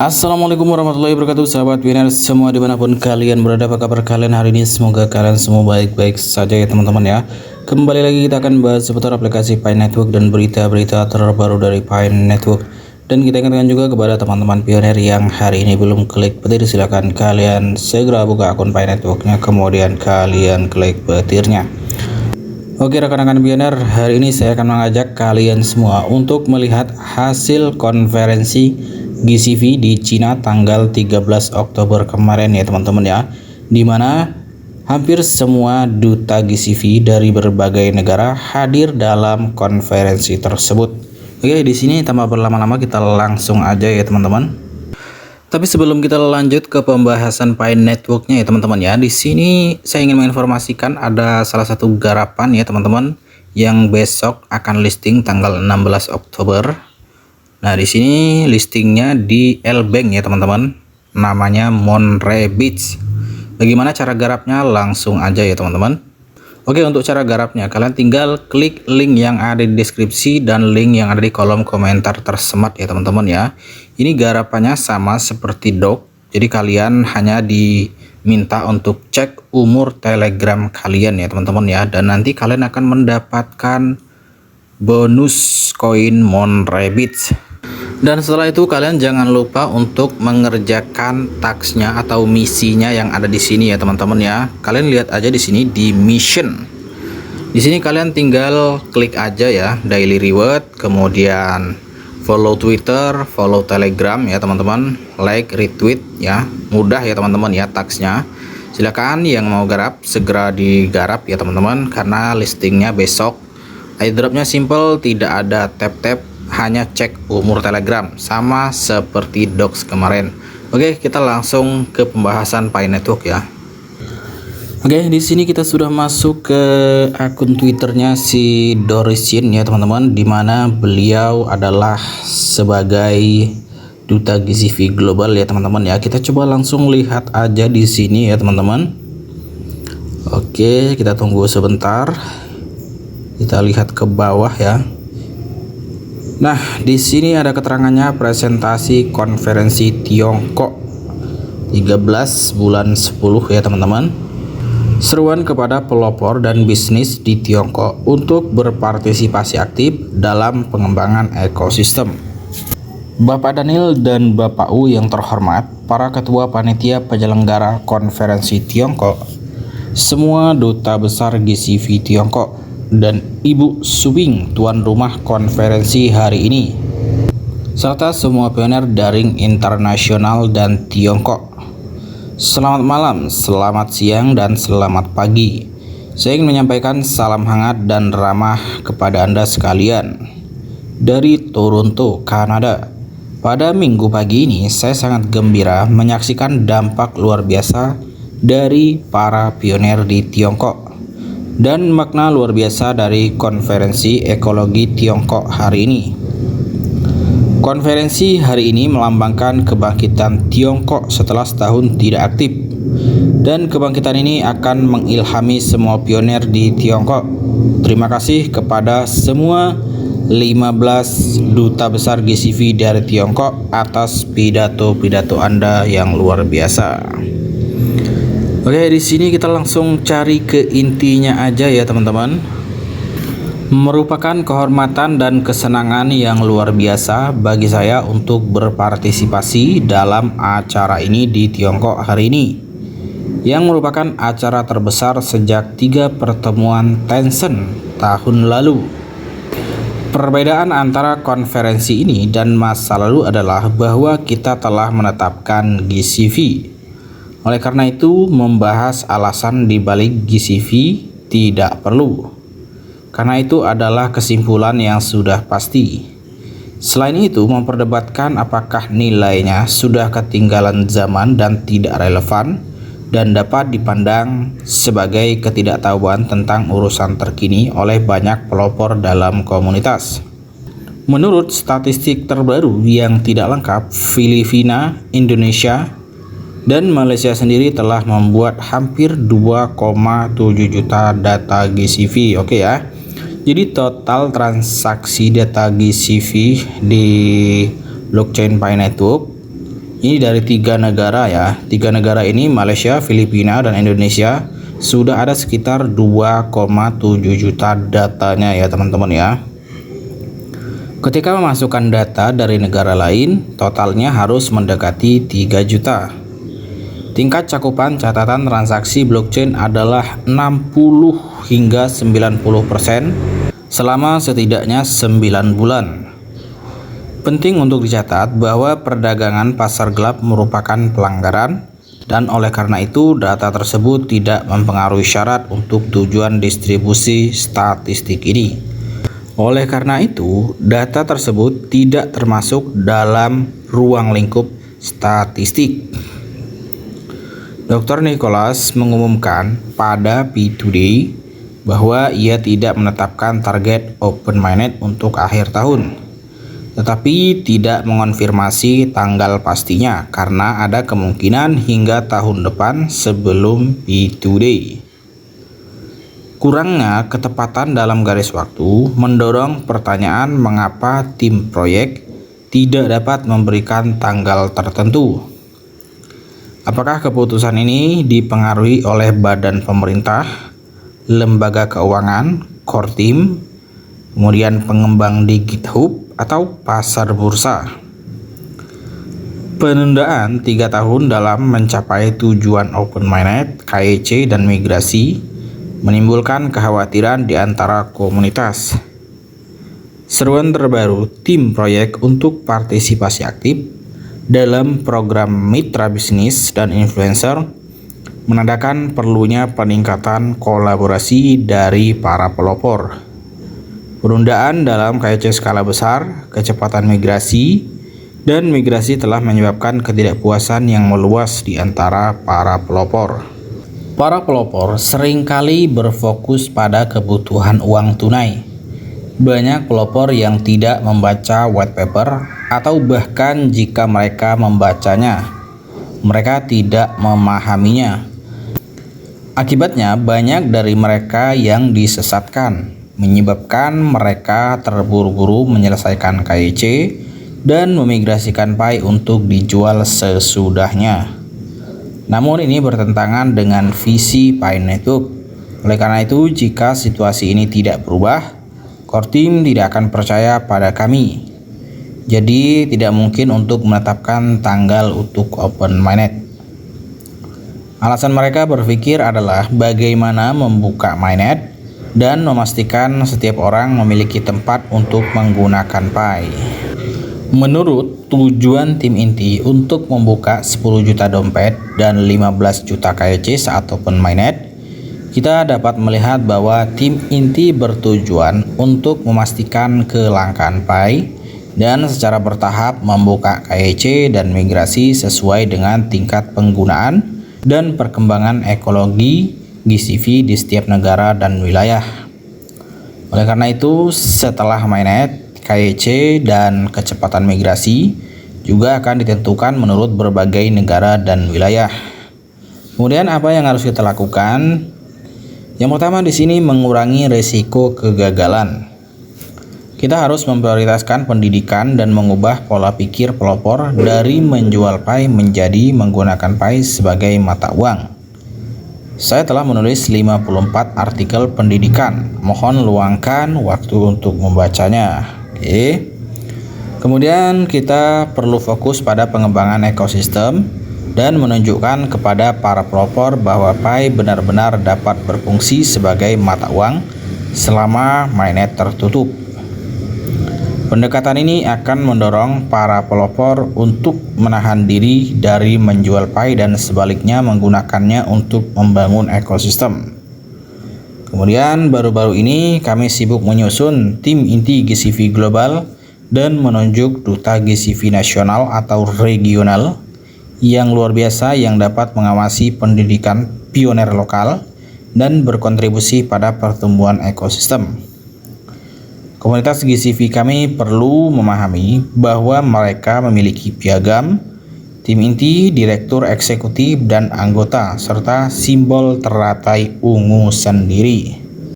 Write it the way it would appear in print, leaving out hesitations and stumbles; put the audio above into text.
Assalamualaikum warahmatullahi wabarakatuh, sahabat Winner semua dimanapun kalian berada. Apa kabar kalian hari ini? Semoga kalian semua baik-baik saja ya teman-teman ya. Kembali lagi kita akan bahas seputar aplikasi Pi Network dan berita-berita terbaru dari Pi Network. Dan kita ingatkan juga kepada teman-teman pioner yang hari ini belum klik petir, silahkan kalian segera buka akun Pi Networknya, kemudian kalian klik petirnya. Oke rekan-rekan pioner, hari ini saya akan mengajak kalian semua untuk melihat hasil konferensi GCV di Cina tanggal 13 Oktober kemarin ya teman-teman ya, dimana hampir semua duta GCV dari berbagai negara hadir dalam konferensi tersebut. Oke, di sini tanpa berlama-lama kita langsung aja ya teman-teman. Tapi sebelum kita lanjut ke pembahasan Pi Networknya ya teman-teman ya, di sini saya ingin menginformasikan ada salah satu garapan ya teman-teman yang besok akan listing tanggal 16 Oktober. Nah, di sini listingnya di L-Bank ya teman-teman, namanya Monterey Beach. Bagaimana cara garapnya? Langsung aja ya teman-teman. Oke, untuk cara garapnya kalian tinggal klik link yang ada di deskripsi dan link yang ada di kolom komentar tersemat ya teman-teman ya. Ini garapannya sama seperti doc, jadi kalian hanya diminta untuk cek umur Telegram kalian ya teman-teman ya, dan nanti kalian akan mendapatkan bonus koin Monterey Beach. Dan setelah itu kalian jangan lupa untuk mengerjakan tasknya atau misinya yang ada di sini ya teman-teman ya. Kalian lihat aja di sini di mission. Di sini kalian tinggal klik aja ya daily reward, kemudian follow Twitter, follow Telegram ya teman-teman, like, retweet ya. Mudah ya teman-teman ya tasknya. Silakan yang mau garap segera digarap ya teman-teman, karena listingnya besok. Airdropnya simple, tidak ada tap-tap, hanya cek umur Telegram sama seperti docs kemarin. Oke, kita langsung ke pembahasan Pi Network ya. Oke, di sini kita sudah masuk ke akun Twitternya si Dorisin ya teman-teman, dimana beliau adalah sebagai duta GCV global ya teman-teman ya. Kita coba langsung lihat aja di sini ya teman-teman. Oke, kita tunggu sebentar. Kita lihat ke bawah ya. Nah, di sini ada keterangannya presentasi konferensi Tiongkok 13 bulan 10 ya teman-teman. Seruan kepada pelopor dan bisnis di Tiongkok untuk berpartisipasi aktif dalam pengembangan ekosistem. Bapak Daniel dan Bapak U yang terhormat, para ketua panitia penyelenggara konferensi Tiongkok, semua duta besar GCV Tiongkok, dan Ibu Subing tuan rumah konferensi hari ini, serta semua pioner daring internasional dan Tiongkok. Selamat malam, selamat siang, dan selamat pagi. Saya ingin menyampaikan salam hangat dan ramah kepada Anda sekalian dari Toronto, Kanada. Pada minggu pagi ini saya sangat gembira menyaksikan dampak luar biasa dari para pioner di Tiongkok dan makna luar biasa dari konferensi ekologi Tiongkok hari ini. Konferensi hari ini melambangkan kebangkitan Tiongkok setelah setahun tidak aktif, dan kebangkitan ini akan mengilhami semua pioner di Tiongkok. Terima kasih kepada semua 15 duta besar GCV dari Tiongkok atas pidato-pidato Anda yang luar biasa. Oke, di sini kita langsung cari ke intinya aja ya teman-teman. Merupakan kehormatan dan kesenangan yang luar biasa bagi saya untuk berpartisipasi dalam acara ini di Tiongkok hari ini, yang merupakan acara terbesar sejak 3 pertemuan Tencent tahun lalu. Perbedaan antara konferensi ini dan masa lalu adalah bahwa kita telah menetapkan GCV. Oleh karena itu, membahas alasan dibalik GCV tidak perlu, karena itu adalah kesimpulan yang sudah pasti. Selain itu, memperdebatkan apakah nilainya sudah ketinggalan zaman dan tidak relevan dan dapat dipandang sebagai ketidaktahuan tentang urusan terkini oleh banyak pelopor dalam komunitas. Menurut statistik terbaru yang tidak lengkap, Filipina, Indonesia, dan Malaysia sendiri telah membuat hampir 2,7 juta data GCV. Oke ya. Jadi total transaksi data GCV di blockchain Pi Network Ini dari 3 negara ya. 3 negara ini Malaysia, Filipina, dan Indonesia. Sudah ada sekitar 2,7 juta datanya ya teman-teman ya. Ketika memasukkan data dari negara lain, totalnya harus mendekati 3 juta. Tingkat cakupan catatan transaksi blockchain adalah 60 hingga 90% selama setidaknya 9 bulan. Penting untuk dicatat bahwa perdagangan pasar gelap merupakan pelanggaran dan oleh karena itu data tersebut tidak mempengaruhi syarat untuk tujuan distribusi statistik ini. Oleh karena itu, data tersebut tidak termasuk dalam ruang lingkup statistik. Dr. Nicholas mengumumkan pada P2Day bahwa ia tidak menetapkan target open mainnet untuk akhir tahun, tetapi tidak mengonfirmasi tanggal pastinya karena ada kemungkinan hingga tahun depan sebelum P2Day. Kurangnya ketepatan dalam garis waktu mendorong pertanyaan mengapa tim proyek tidak dapat memberikan tanggal tertentu. Apakah keputusan ini dipengaruhi oleh badan pemerintah, lembaga keuangan, core team, kemudian pengembang di GitHub, atau pasar bursa? Penundaan 3 tahun dalam mencapai tujuan open mainnet, KEC, dan migrasi menimbulkan kekhawatiran di antara komunitas. Seruan terbaru tim proyek untuk partisipasi aktif dalam program mitra bisnis dan influencer menandakan perlunya peningkatan kolaborasi dari para pelopor. Penundaan dalam KEC skala besar, kecepatan migrasi, dan migrasi telah menyebabkan ketidakpuasan yang meluas di antara para pelopor. Para pelopor seringkali berfokus pada kebutuhan uang tunai. Banyak pelopor yang tidak membaca white paper atau bahkan jika mereka membacanya, mereka tidak memahaminya. Akibatnya banyak dari mereka yang disesatkan, menyebabkan mereka terburu-buru menyelesaikan KEC dan memigrasikan Pi untuk dijual sesudahnya. Namun ini bertentangan dengan visi Pi Network. Oleh karena itu, jika situasi ini tidak berubah, core team tidak akan percaya pada kami. Jadi tidak mungkin untuk menetapkan tanggal untuk open mainnet. Alasan mereka berpikir adalah bagaimana membuka mainnet dan memastikan setiap orang memiliki tempat untuk menggunakan Pi. Menurut tujuan tim inti untuk membuka 10 juta dompet dan 15 juta KEC saat open mainnet, kita dapat melihat bahwa tim inti bertujuan untuk memastikan kelangkaan Pi dan secara bertahap membuka KEC dan migrasi sesuai dengan tingkat penggunaan dan perkembangan ekologi GCV di setiap negara dan wilayah. Oleh karena itu, setelah mainnet, KEC, dan kecepatan migrasi juga akan ditentukan menurut berbagai negara dan wilayah. Kemudian apa yang harus kita lakukan? Yang pertama di sini mengurangi risiko kegagalan. Kita harus memprioritaskan pendidikan dan mengubah pola pikir pelopor dari menjual Pi menjadi menggunakan Pi sebagai mata uang. Saya telah menulis 54 artikel pendidikan. Mohon luangkan waktu untuk membacanya. Oke. Kemudian kita perlu fokus pada pengembangan ekosistem dan menunjukkan kepada para pelopor bahwa Pi benar-benar dapat berfungsi sebagai mata uang selama mainnet tertutup. Pendekatan ini akan mendorong para pelopor untuk menahan diri dari menjual Pi dan sebaliknya menggunakannya untuk membangun ekosistem. Kemudian baru-baru ini kami sibuk menyusun tim inti GCV global dan menunjuk duta GCV nasional atau regional yang luar biasa yang dapat mengawasi pendidikan pioner lokal dan berkontribusi pada pertumbuhan ekosistem. Komunitas GCV kami perlu memahami bahwa mereka memiliki piagam, tim inti, direktur eksekutif, dan anggota, serta simbol teratai ungu sendiri.